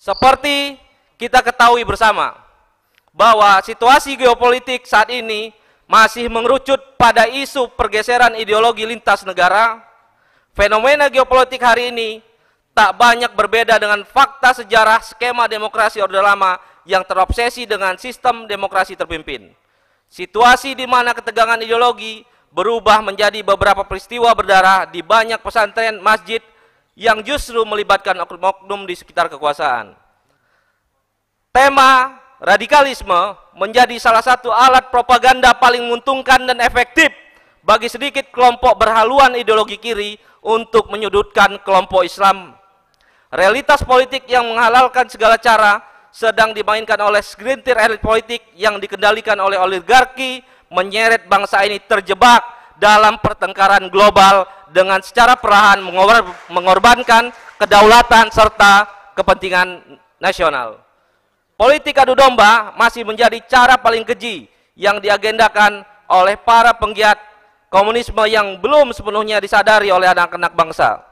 Seperti kita ketahui bersama bahwa situasi geopolitik saat ini masih mengerucut pada isu pergeseran ideologi lintas negara. Fenomena geopolitik hari ini tak banyak berbeda dengan fakta sejarah skema demokrasi Orde Lama yang terobsesi dengan sistem demokrasi terpimpin. Situasi di mana ketegangan ideologi berubah menjadi beberapa peristiwa berdarah di banyak pesantren, masjid yang justru melibatkan oknum-oknum di sekitar kekuasaan. Tema radikalisme menjadi salah satu alat propaganda paling menguntungkan dan efektif bagi sedikit kelompok berhaluan ideologi kiri untuk menyudutkan kelompok Islam. Realitas politik yang menghalalkan segala cara sedang dimainkan oleh segelintir elit politik yang dikendalikan oleh oligarki, menyeret bangsa ini terjebak dalam pertengkaran global dengan secara perlahan mengorbankan kedaulatan serta kepentingan nasional. Politik adu domba masih menjadi cara paling keji yang diagendakan oleh para penggiat komunisme yang belum sepenuhnya disadari oleh anak-anak bangsa.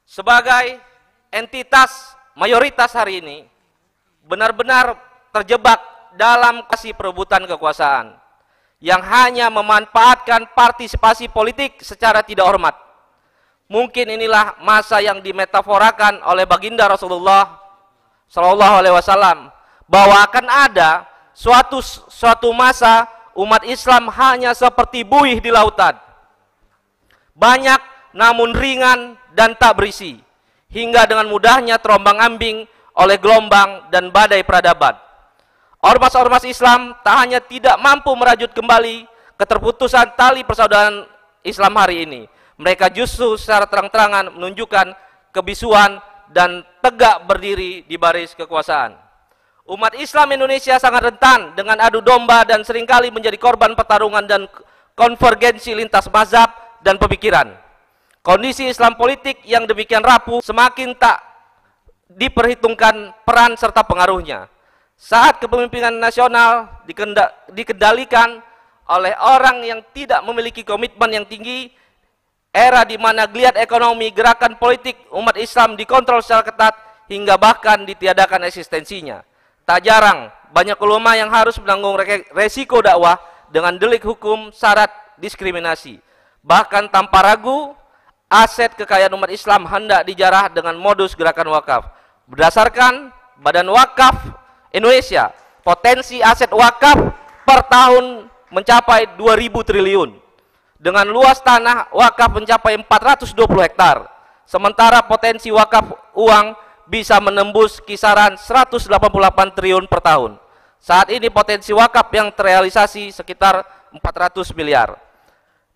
Sebagai entitas mayoritas hari ini benar-benar terjebak dalam kasih perebutan kekuasaan yang hanya memanfaatkan partisipasi politik secara tidak hormat. Mungkin inilah masa yang dimetaforakan oleh baginda Rasulullah Shallallahu Alaihi Wasallam bahwa akan ada suatu masa umat Islam hanya seperti buih di lautan, banyak namun ringan dan tak berisi, hingga dengan mudahnya terombang-ambing oleh gelombang dan badai peradaban. Ormas-ormas Islam tak hanya tidak mampu merajut kembali keterputusan tali persaudaraan Islam hari ini, mereka justru secara terang-terangan menunjukkan kebisuan dan tegak berdiri di baris kekuasaan. Umat Islam Indonesia sangat rentan dengan adu domba dan seringkali menjadi korban pertarungan dan konvergensi lintas mazhab dan pemikiran. Kondisi Islam politik yang demikian rapuh semakin tak diperhitungkan peran serta pengaruhnya. Saat kepemimpinan nasional dikendalikan oleh orang yang tidak memiliki komitmen yang tinggi, era di mana geliat ekonomi, gerakan politik umat Islam dikontrol secara ketat hingga bahkan ditiadakan eksistensinya. Tak jarang banyak ulama yang harus menanggung resiko dakwah dengan delik hukum syarat diskriminasi. Bahkan tanpa ragu, aset kekayaan umat Islam hendak dijarah dengan modus gerakan wakaf. Berdasarkan Badan Wakaf Indonesia, potensi aset wakaf per tahun mencapai 2.000 triliun. Dengan luas tanah wakaf mencapai 420 hektar. Sementara potensi wakaf uang bisa menembus kisaran 188 triliun per tahun. Saat ini potensi wakaf yang terrealisasi sekitar 400 miliar.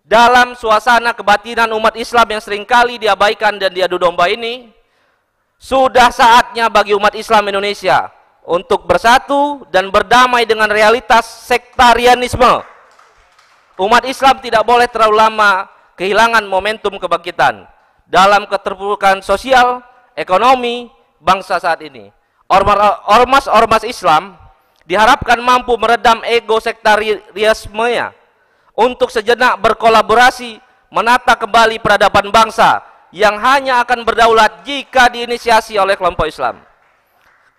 Dalam suasana kebatinan umat Islam yang seringkali diabaikan dan diadu domba ini, sudah saatnya bagi umat Islam Indonesia untuk bersatu dan berdamai dengan realitas sektarianisme. Umat Islam tidak boleh terlalu lama kehilangan momentum kebangkitan dalam keterpurukan sosial, ekonomi bangsa saat ini. Ormas-ormas Islam diharapkan mampu meredam ego sektarianismenya untuk sejenak berkolaborasi menata kembali peradaban bangsa yang hanya akan berdaulat jika diinisiasi oleh kelompok Islam.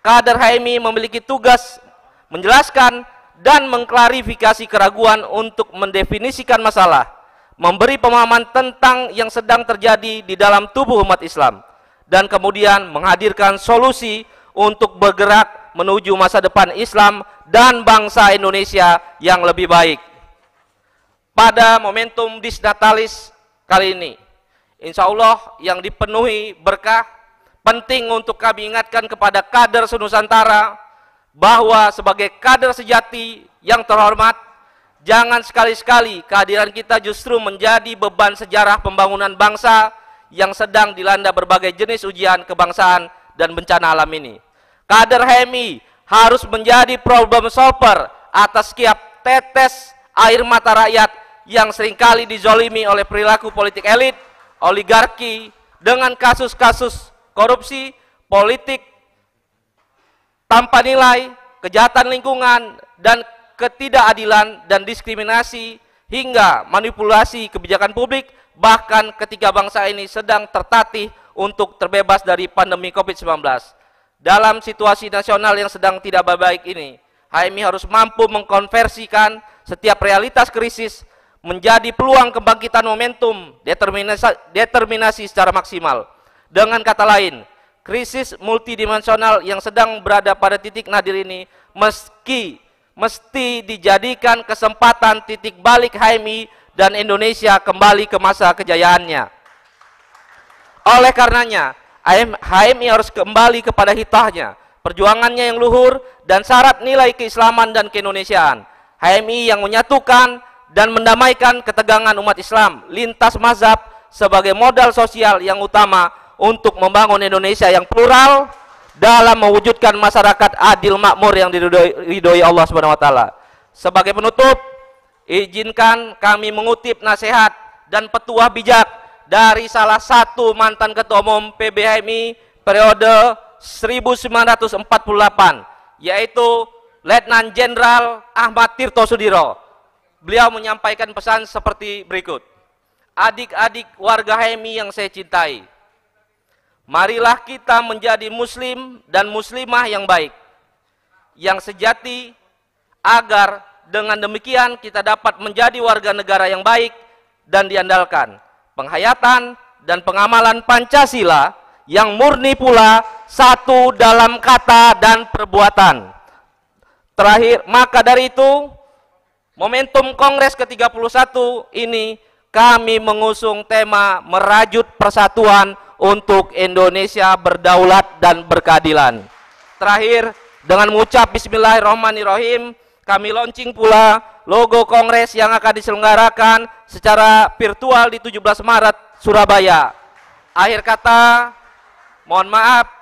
Kader HMI memiliki tugas menjelaskan dan mengklarifikasi keraguan untuk mendefinisikan masalah, memberi pemahaman tentang yang sedang terjadi di dalam tubuh umat Islam, dan kemudian menghadirkan solusi untuk bergerak menuju masa depan Islam dan bangsa Indonesia yang lebih baik. Pada momentum Disnatalis kali ini, insya Allah yang dipenuhi berkah, penting untuk kami ingatkan kepada kader senusantara bahwa sebagai kader sejati yang terhormat, jangan sekali-sekali kehadiran kita justru menjadi beban sejarah pembangunan bangsa yang sedang dilanda berbagai jenis ujian kebangsaan dan bencana alam ini. Kader HMI harus menjadi problem solver atas setiap tetes air mata rakyat yang seringkali dizolimi oleh perilaku politik elit, oligarki, dengan kasus-kasus korupsi, politik tanpa nilai, kejahatan lingkungan, dan ketidakadilan dan diskriminasi hingga manipulasi kebijakan publik, bahkan ketika bangsa ini sedang tertatih untuk terbebas dari pandemi COVID-19. Dalam situasi nasional yang sedang tidak baik ini, HMI harus mampu mengkonversikan setiap realitas krisis menjadi peluang kebangkitan momentum determinasi secara maksimal. Dengan kata lain, krisis multidimensional yang sedang berada pada titik nadir ini mesti dijadikan kesempatan titik balik HMI dan Indonesia kembali ke masa kejayaannya. Oleh karenanya, HMI harus kembali kepada hitahnya, perjuangannya yang luhur, dan syarat nilai keislaman dan keindonesiaan. HMI yang menyatukan dan mendamaikan ketegangan umat Islam lintas mazhab sebagai modal sosial yang utama untuk membangun Indonesia yang plural dalam mewujudkan masyarakat adil makmur yang diridhoi Allah Subhanahu wa taala. Sebagai penutup, izinkan kami mengutip nasihat dan petuah bijak dari salah satu mantan ketua umum PBHMI periode 1948, yaitu Letnan Jenderal Ahmad Tirto Sudiro. Beliau menyampaikan pesan seperti berikut. Adik-adik warga HMI yang saya cintai, marilah kita menjadi muslim dan muslimah yang baik, yang sejati, agar dengan demikian kita dapat menjadi warga negara yang baik dan diandalkan. Penghayatan dan pengamalan Pancasila yang murni pula satu dalam kata dan perbuatan. Terakhir, maka dari itu, momentum Kongres ke-31 ini kami mengusung tema merajut persatuan untuk Indonesia berdaulat dan berkeadilan. Terakhir, dengan mengucap Bismillahirrahmanirrahim, kami launching pula logo Kongres yang akan diselenggarakan secara virtual di 17 Maret Surabaya. Akhir kata, mohon maaf